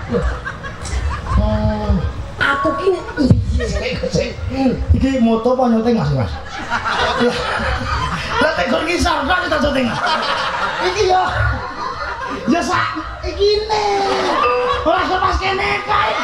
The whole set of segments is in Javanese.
Aku ki iki moto apa nyoteng Mas? Lah tekor ki sarka kita syuting. Iki yo. Ya sak iki ne. Ora pas kene kae.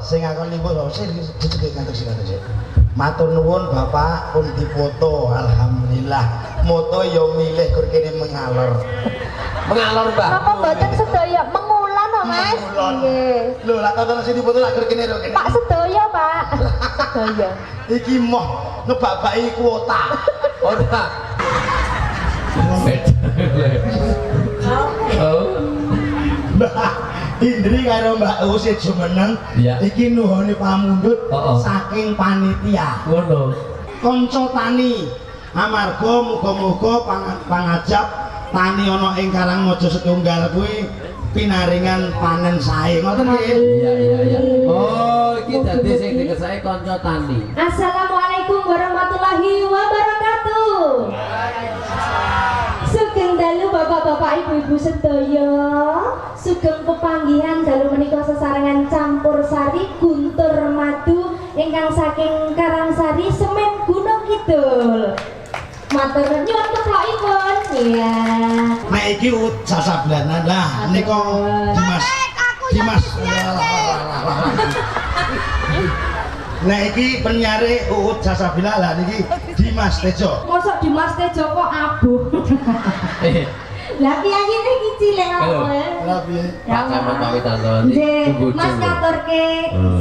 Sing akon liwat sing dicekek ngantos sing ngantos. Matur nuwun Bapak pun dipoto, alhamdulillah. Moto yo milih kur kene mengalor. Mengalor, Mbak. Napa mboten sedaya mengulan to, Mas? Nggih. Lho, lak tonton sing dipoto lak kur kene ro kene. Pak sedaya, Pak. Sedaya. Iki moh ngebabaki kuota. Kuota. Oh. Indri karo Mbak Usit jumeneng. Iya. Iki nuhoni pamundhut Oh. saking panitia. Ngono. Kanca tani amarga muga-muga pangajap tani ana ing Karangmojo setunggal kuwi pinaringan panen sae. Ngoten nggih. Iya. Oh, iki dadi sing dikesae kanca tani. Assalamualaikum warahmatullahi wabarakatuh. Sugeng dalu bapak-bapak ibu-ibu sedaya. Sugeng pepanggihan dalu menika sesarengan campur sari Guntur Madu ingkang saking Karangsari Semen Gunung Kidul. Matur nyuwun keplokipun. Iya. Nek iki sasablanan lah nika Dimas. Nek iki penyiare Uut Sasabila lah niki Dimas Tejo. Mosok Dimas Tejo kok abuh. Lah piye iki cilik apa ya? Lah piye? Pak Camat Pak Witanto. Nggih, Mas ngaturke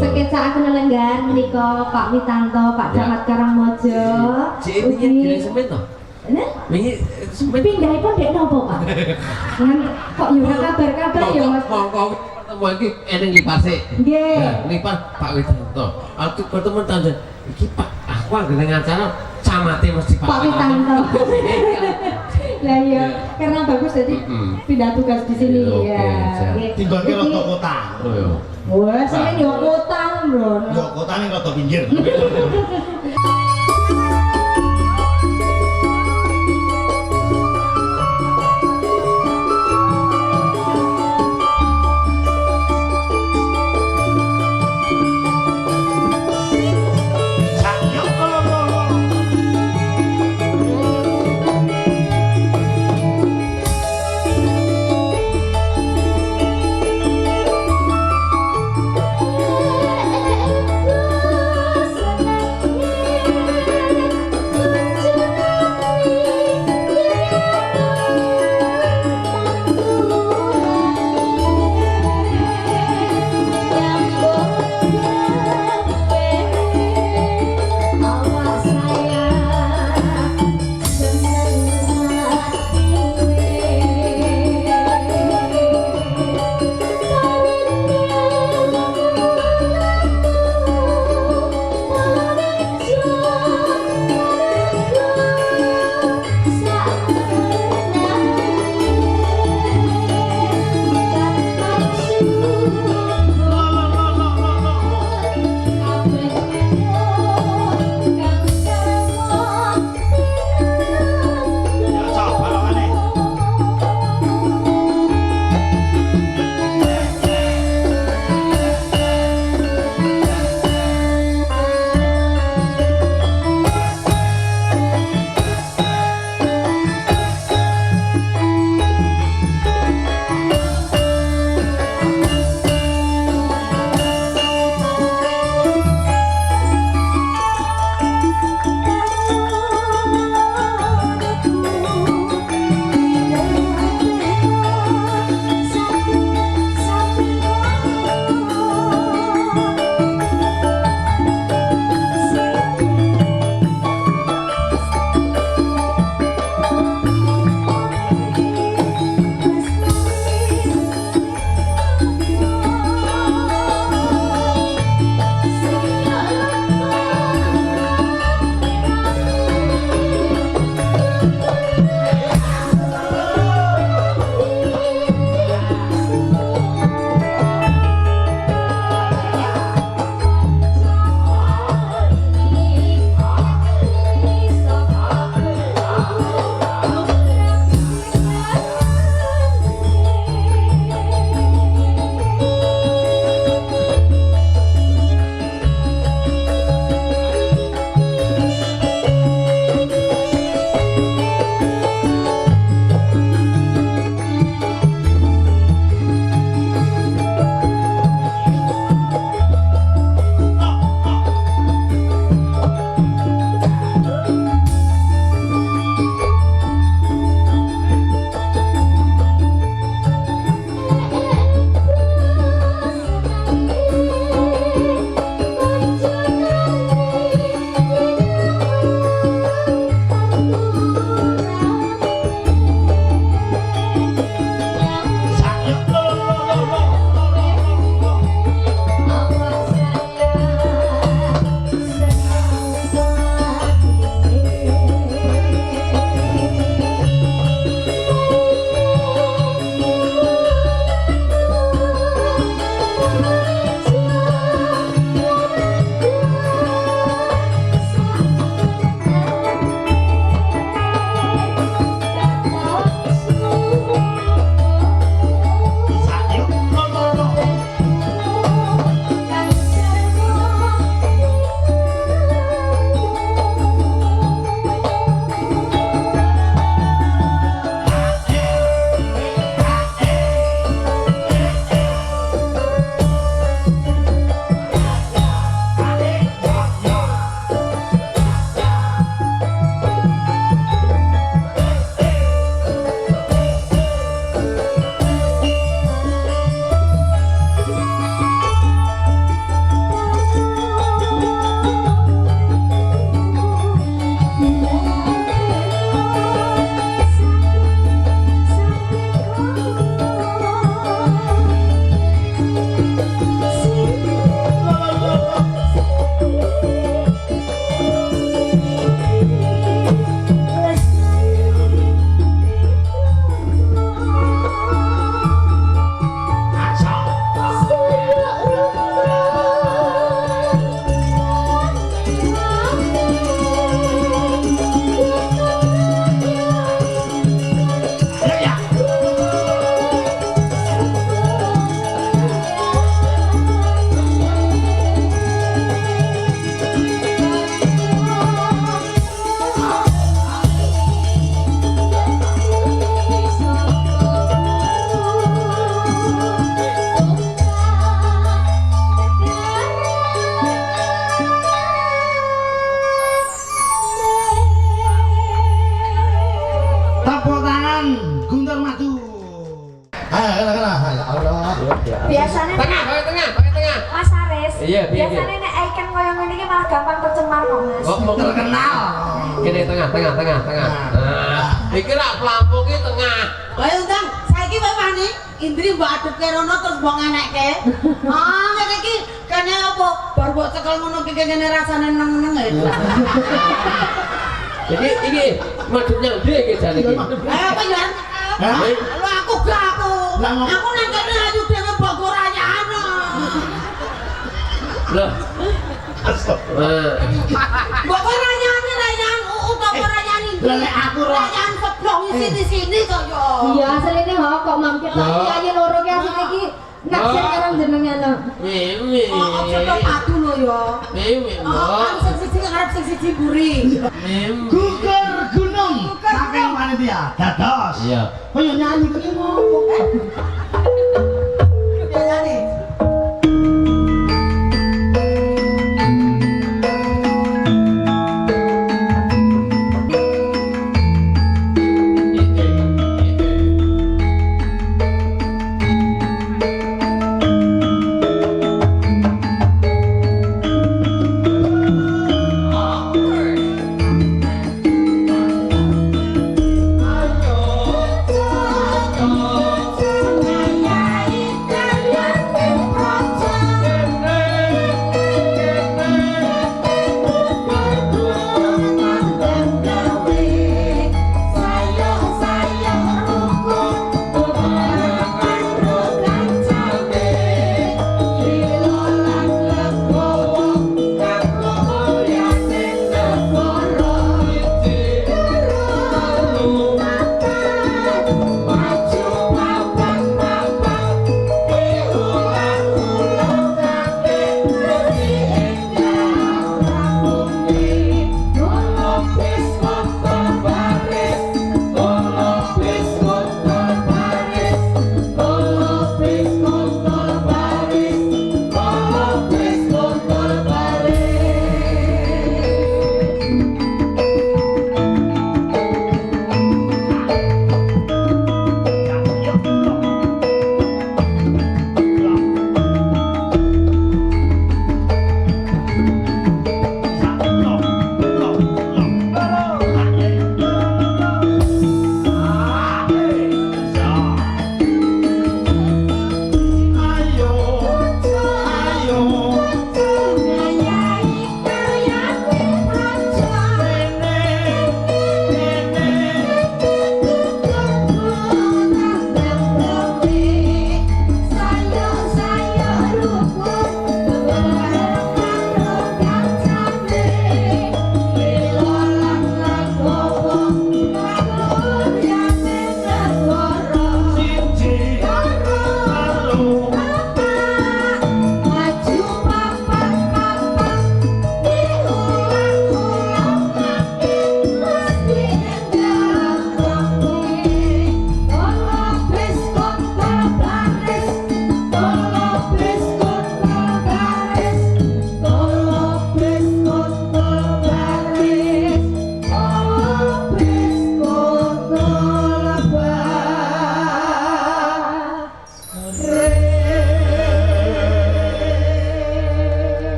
sekecak kenelenggan menika Pak Witanto, Pak Camat Karangmojo. Cik ini kira semen to? Nah, Wingi semen pindahipun dek nopo, Pak? Kok yo ora kabar-kabar ya, Mas? Monggo pertemuan iki eneng lipase. Nggih. Lipat Pak Witanto. Aku pertemuan tahun iki Pak, aku anggere acara camate mesti Pak Witanto. Lah iya, karena bagus jadi pindah tugas di sini Oke, ya. siap. Nggih. Tinggal kira Iki- kota. Oh iya. Wah, sampeyan yo kotang, Bro. Yo kotane rada pinggir. Seneng Allah. Biasanya Tengah, pakai tengah. Mas Aris, Iya, piye, biasanya nek icon koyo ngene iki malah gampang tercemar kok Mas. Oh, mau Terkenal. Kene tengah. Nah, iki rak pelampung iki tengah. Wae undang, saiki wae wani Indri mbok adepke rono terus mbok ngenekke. Ah, ngene iki kene apa? Bar mbok cekel ngono iki kene rasane neng-neng ya. Jadi iki madhepnya ndi iki jane iki? Ayo apa ya? Hah? Lu aku gak aku. Lah, ngomong- Aku nang kene ayu dhewe Bogor ayana. Loh. Bogor ayane rayan utawa rayan Indri. Lah, nek aku ro- rayan keblok sini-sini kok yo. Iya, asline kok mampir lagi aja loro ki asline iki naksir karo jenengan. Mimi. Oh, cetok padu lho yo. Mimi. Oh, kan sing siji ngarep sing siji buri. Mimi. Gugur gunung Gugur saking gunung. panitia dados. Iya. Kaya nyanyi kene ngopo? Ya nih.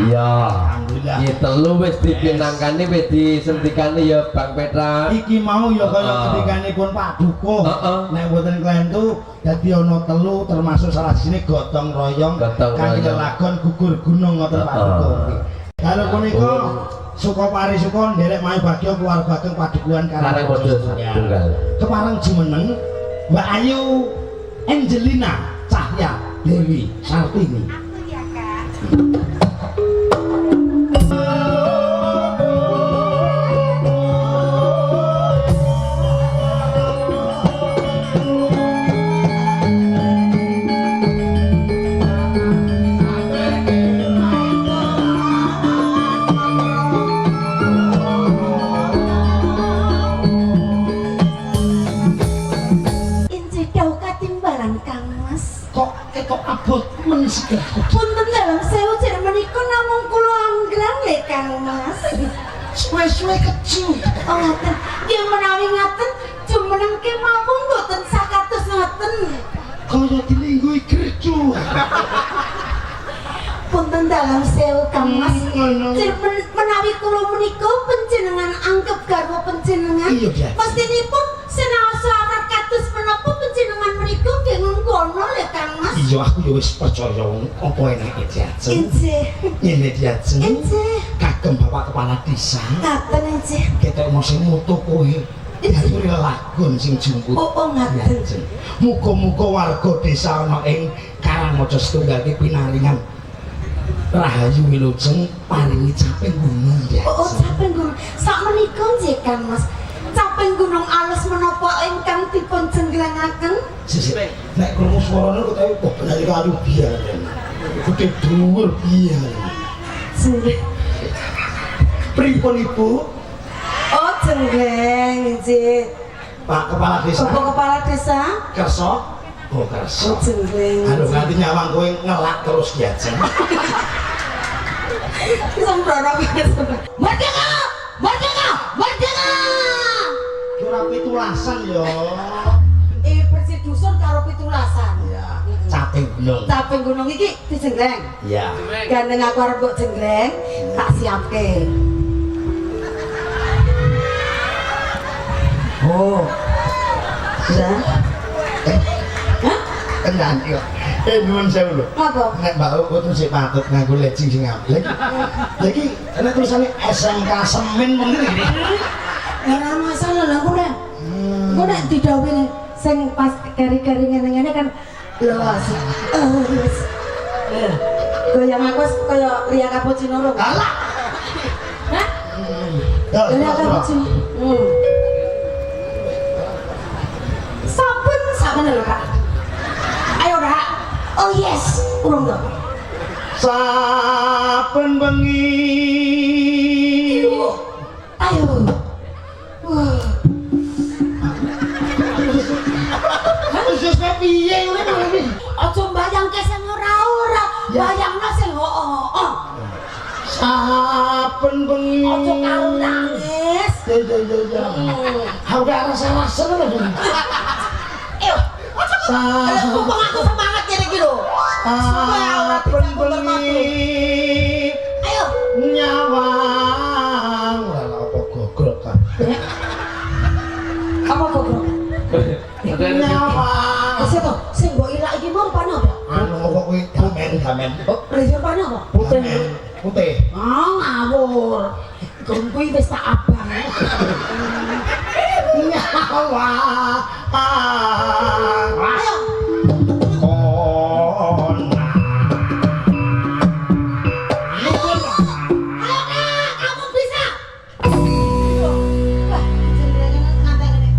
Iya. Alhamdulillah. Iki telu wis dipinangkane wis disentikane ya Bang Petra. Iki mau ya kaya Heeh. ketikanipun Pak Dukuh. Heeh. Nek mboten klentu dadi ana telu termasuk salah sini gotong royong Gotong kangge royong. lelagon gugur gunung ngoten Pak Heeh. Dukuh. Kalau punika Oh. suka parisuka nderek mayu bagya keluarga kang padukuhan Karangbodo Tunggal. Kepareng jumeneng Mbak Ayu Angelina Cahya Dewi Sartini. Aku ya, Kak. Inci kau katimbalan Kang Mas. Kok ketok abot men sih? Punten dalam sewu jar menika namung kula anggrang le Kang Mas. Suwe-suwe kecil. Oh ngaten, yen menawi ngaten jumeneng kemawon mboten sakatus ngaten kaya dilingguhi gercu. Punten dalam sewu Kang Mas. Menawi kula menika panjenengan anggap garwa panjenengan. Iya, Biat. Mestinipun senaos selamat kados menapa panjenengan menika nggih ngono lho Kang Mas. Iya, aku ya wis percaya apa enake Diajeng. Injih. Ngene Diajeng. Injih. Kagem Bapak Kepala Desa. Ngaten injih. Ketok mau sing mutu kowe. Ngaturi lelagon sing jumput. Oh, ngaten. Muga-muga warga desa ana ing Karangmaja setunggal ki pinaringan rahayu wilujeng paringi caping gunung ya. Oh, caping gunung. Sakmenika nggih Kang Mas. Caping gunung alus menapa ingkang dipun jengglengaken? Sisik nek krungu swarane kok tahu kok bener karo biar. Gede dhuwur biar. Sing Pripun Ibu? Oh, jengleng injih. Pak Kepala Desa. Bapak Kepala Desa. Kerso. Oh, Oh, kerso. jengleng. Aduh, nganti nyawang kowe ngelak terus Diajeng. Sembrono banget. Merdeka! Merdeka! Merdeka! Ora pitulasan yo. Bersih dusun karo pitulasan. Ya, caping gunung. Caping gunung iki dijenggleng. Ya. Gandeng aku arep mbok jenggleng, tak siapke. Oh. Ya. Hah? Tenan yo. Nuwun sewu lho. Apa? Nek Mbak Uut sik patut nganggo leci sing apik. Lagi ana tulisane SMK Semen mungkin iki. Ora masalah lah ku nek. Ku nek didhawuhi sing pas keri-keri ngene-ngene kan lho asik. Wis. Goyang aku kaya Ria Cappuccino lho. Alah. Hah? Ya, Ria Cappuccino. Saben lho, Kak. Ayo, Kak. Oh yes, urung to. Saben bengi. Ayo. Khususnya piye ngene iki? Aja mbayangke sing ora-ora, bayangna sing ho-ho. Saben bengi. Aja karo nangis. Ya. Aku gak rasa-rasa lho. Ayo. Mumpung aku semangat kene iki lho. Saben bengi. Ayo. Nyawang. Lah apa gogrok kan? Apa gogrok? Nyawang. Wis to, sing mbok ilak iki mau rupane apa? Anu apa kuwi gamen. Lha rupane apa? Putih. Putih. Oh, ngawur. Gong kuwi wis tak abang. Nyawang. Ayo. Kona. Ayo, Kak, kamu bisa. Wah, jenengan ngantek ngene.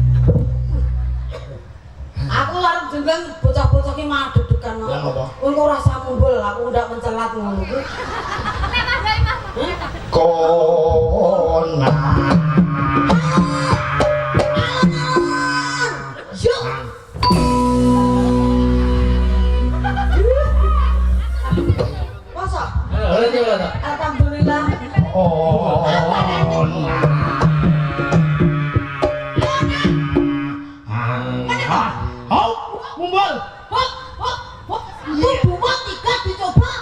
Aku arep jeneng bocah-bocah ki mah dedekan. Lah apa? Kowe kok rasa mumbul, aku ndak mencelat ngono kuwi. Kona. Yuk. Masa? Boleh coba tak? Alhamdulillah. Kona. Oh, mumbul. Hop, hop, hop. Buat tiga dicoba.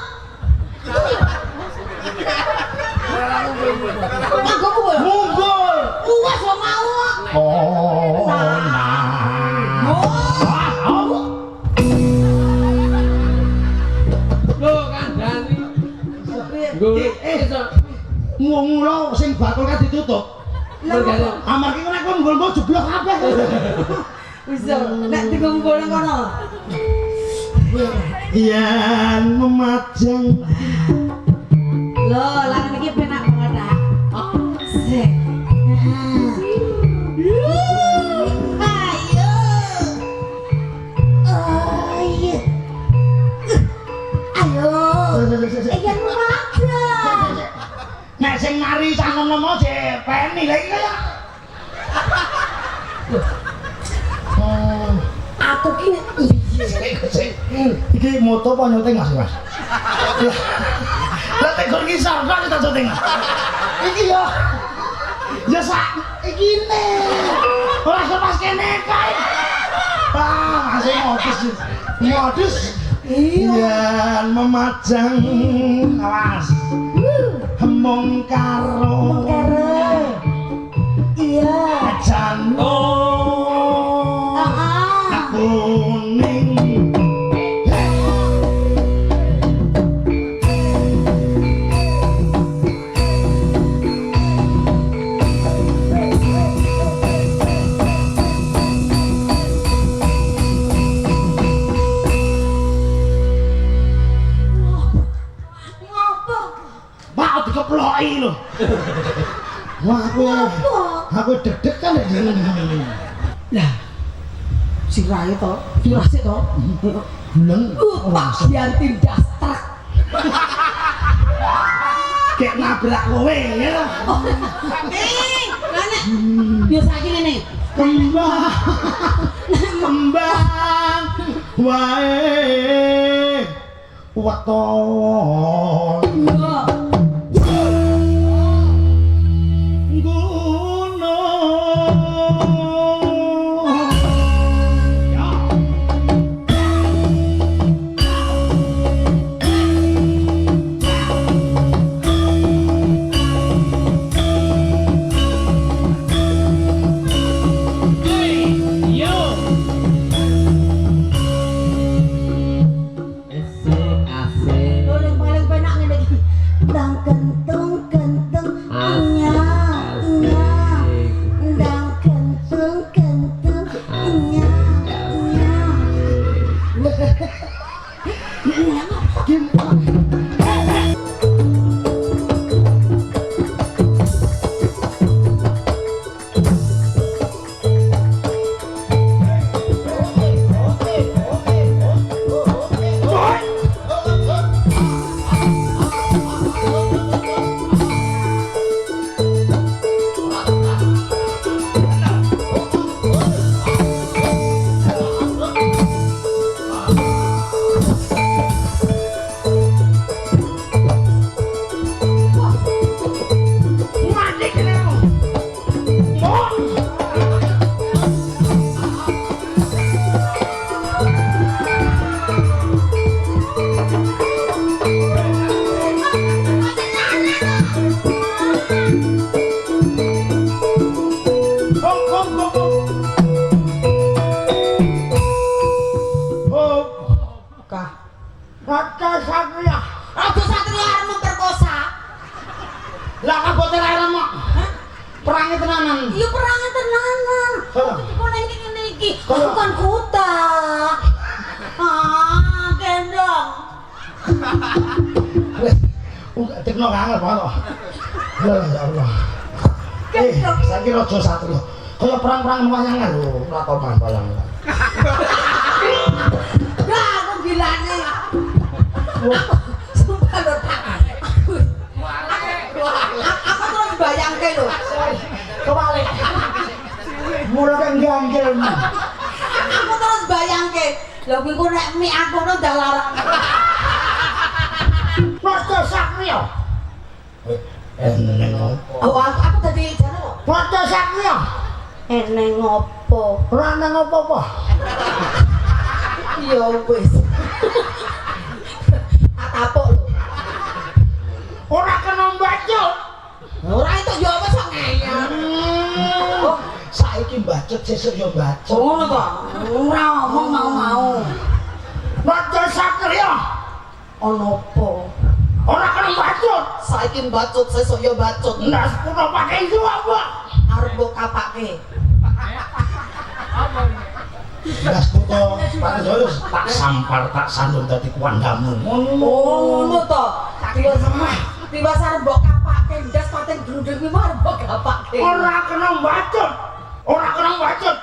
Nganggo apa? Mumbul. Uwas lo mau. Kona. Loh, kandhani. Mulo sing bakul kan ditutup. Mergane. Amargi nek kon nggo jeblok kabeh. Bisa, nek dikumpul nang kono. Yen memajang. Loh, lanang iki penak banget ah. Oh, sik. Ayo. Oh, iya. Ayo. Iya memajang. Nek sing nari sanono peni lha iki kaya. Aku ki Iki moto apa nyuting Mas? Lah tek kon ngisor kok kita syuting. Iki yo. Ya sak iki ne. Ora pas kene kae. Ah, masih modus. Modus. Iya memajang awas hemong karo Iya. jantung kuning Ngopo? Mau dikeploki lho. wah aku deg-degan ya jeneng Lah. Sirahe to, firase to. beleng Pak Diantin dastrak. kayak nabrak kowe ya Lah nek yo saiki ngene. kembang kembang wae weton Paling penak ngene iki. Ndang kentung nya. Ndang kentung nya. Raja Satria. Raja Satria arep memperkosa. Lah kabote ra remo. Perange tenanan. Iya perangan tenanan. Heeh. Kok ning ngene iki? Aku kan kuta. Gendong. wes tekno kangen apa ya Allah saiki Raja Satria kaya perang-perang wayangan lho ora tau bayang Dah aku gilane. Sumpah lho tak. Aku terus bayangke lho. Kebalik. Mula kan ganjel. Aku terus bayangke. Lha kuwi kok nek mik aku no dalarang. Raja Satria. eneng opo Oh, aku tadi jane kok. Raja Satria. Eneng ngopo? Ora nang apa-apa. Ya wis. Tak tapuk lho. Ora kena mbacut. Ora itu yo wis kok ngeyel. oh saiki bacot sesuk yo bacot Oh, ngono to. Ora omong mau-mau. Raja Satria. Ono apa? Ora kena mbacut. Saiki bacut sesuk yo bacut. Ndas kudu pakai iso apa? Arep mbok kapake. Gas puto Pak Joyus tak sampar tak sandung dadi kuandamu Oh, ngono to. Tiba arep mbok kapake ndas paten glundeng kuwi arep mbok kapake. Ora kena mbacut. Ora kena mbacut.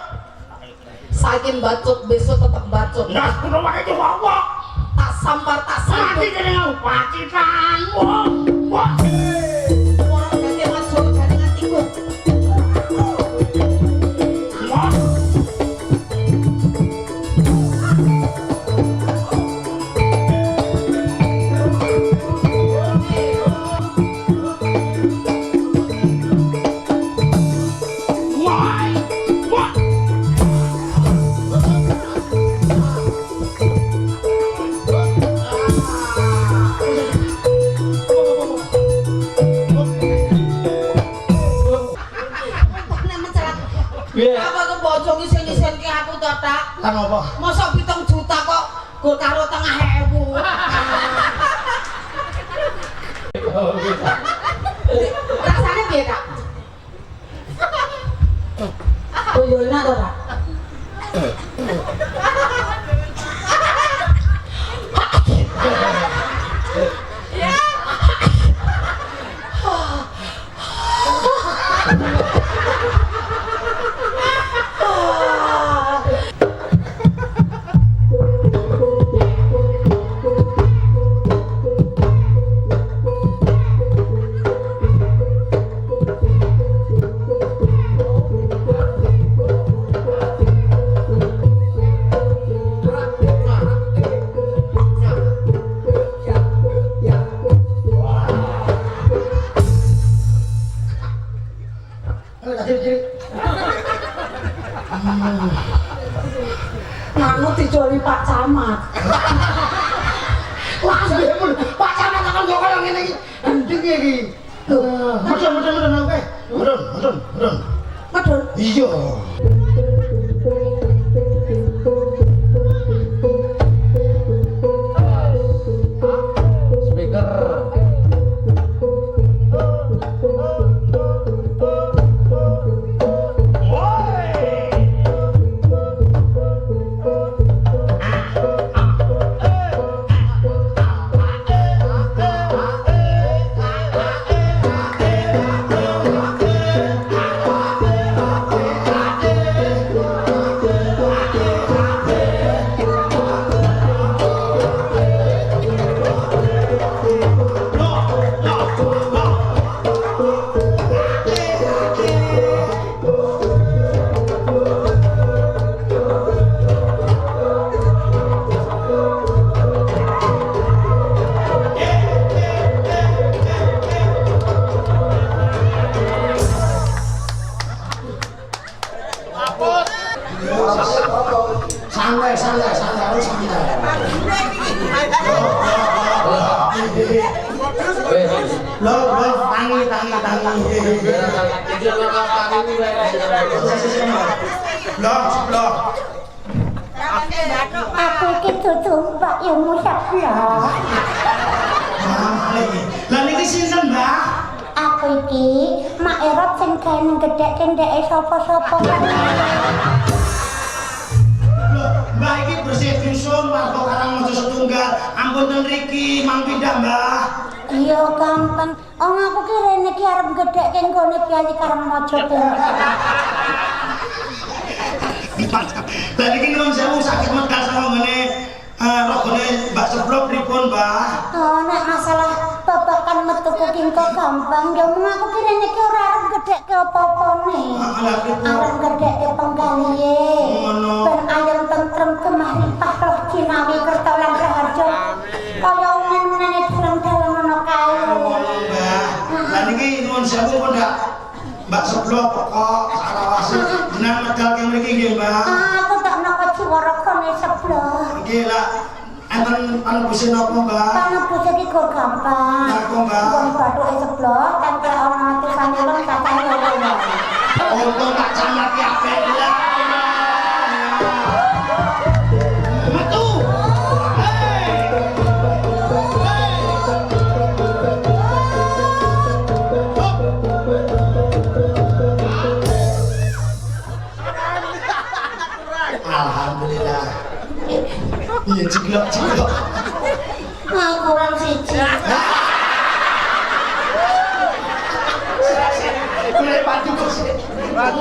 Saiki bacut besok tetep bacut. Ndas kudu pakai iso apa? Tak sampar tak Mati sambut. kene pacitanmu. Wah. Ora ganti masuk jane atiku. Wah. Wah. Wah. ki aku to, Tak. Kan apa? Mosok 7 juta kok go karo 30.000. Rasane piye, Tak? Oh, yo enak to, Tak. Nganu dicoli Pak Camat. Wah, sebenarnya Pak Camat akan kok kalau ngene iki. Gendeng iki. Medun oke. Medun. Medun. Iya. Aku iki dudu Mbak Ilmu Sablah. Lah niki sinten, Mbak? Aku iki mak erot sing gawe gedhek ndeke sapa-sapa. Mbak iki bersih dusun warga Karangmojo setunggal. Ampun ten riki mang pindah, Mbak. Iya gampang. Aku ki rene ki arep gedhekke nggone Piyayi Karangmojo to. Tadi ki nuwun sewu sakit medal sama ngene rogone Mbak Seblok pripun, Mbak? Oh, nek masalah babakan metu kuking kok gampang. Ya mung aku ki rene ki ora arep gedhekke apa-apane. Arep gedhekke penggalihe. Ben ayem tentrem kemah-limpah roh jinawi kerta lan raharja. Kaya ngene dalem-dalem ana kae. Lah niki nuwun sewu pun ndak Mbak Seblok pokok sarawasi jenengan medal keng mriki nggih, Mbak. Aku tak naka jiwarakane Seblok. Nggih lah enten panebusin napa, Mbak? Panebus iki kok gampang. Napa, Mbak? Wong bathuke Seblok tanpa ana tulisane lem katane lho. Untung tak camat ki apik lah. Metu. Alhamdulillah. Iya ceglok. Kurang siji. Mulai padu kok sih. Pak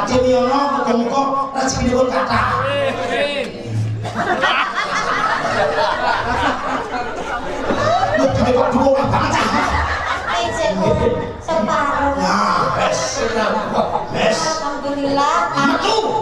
Cimiono muga-muga rezekinipun kathah. Kok dua banget. Separuh. Nah, wes. Alhamdulillah. Metu.